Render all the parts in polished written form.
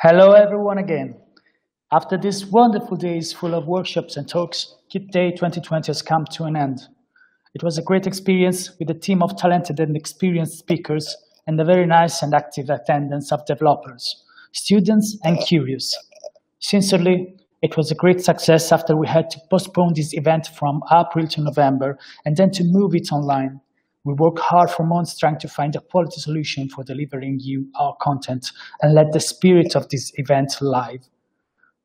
Hello everyone again. After these wonderful days full of workshops and talks, QtDay 2020 has come to an end. It was a great experience with a team of talented and experienced speakers and a very nice and active attendance of developers, students and curious. Sincerely, it was a great success after we had to postpone this event from April to November and then to move it online. We worked hard for months trying to find a quality solution for delivering you our content and let the spirit of this event live.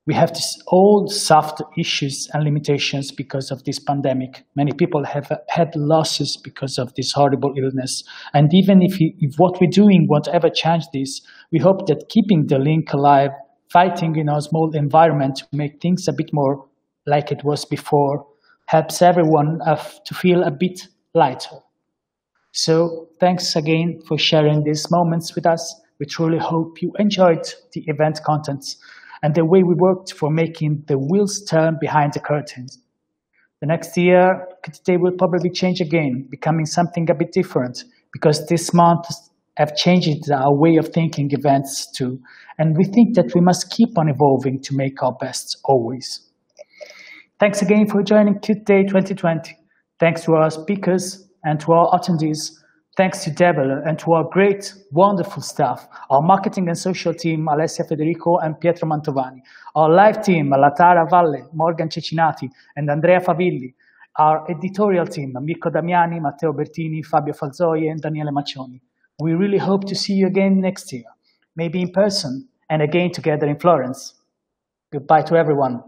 We have all soft issues and limitations because of this pandemic. Many people have had losses because of this horrible illness. And even if what we're doing won't ever change this, we hope that keeping the link alive, fighting in our small environment to make things a bit more like it was before, helps everyone to feel a bit lighter. So thanks again for sharing these moments with us. We truly hope you enjoyed the event contents and the way we worked for making the wheels turn behind the curtains. The next year, QtDay will probably change again, becoming something a bit different, because this month have changed our way of thinking events too, and we think that we must keep on evolving to make our best always. Thanks again for joining QtDay 2020. Thanks to our speakers and to our attendees. Thanks to Develer and to our great, wonderful staff, our marketing and social team, Alessia Federico and Pietro Mantovani, our live team, Latara Valle, Morgan Cecinati, and Andrea Favilli, our editorial team, Mirko Damiani, Matteo Bertini, Fabio Falzoi, and Daniele Maccioni. We really hope to see you again next year, maybe in person, and again together in Florence. Goodbye to everyone.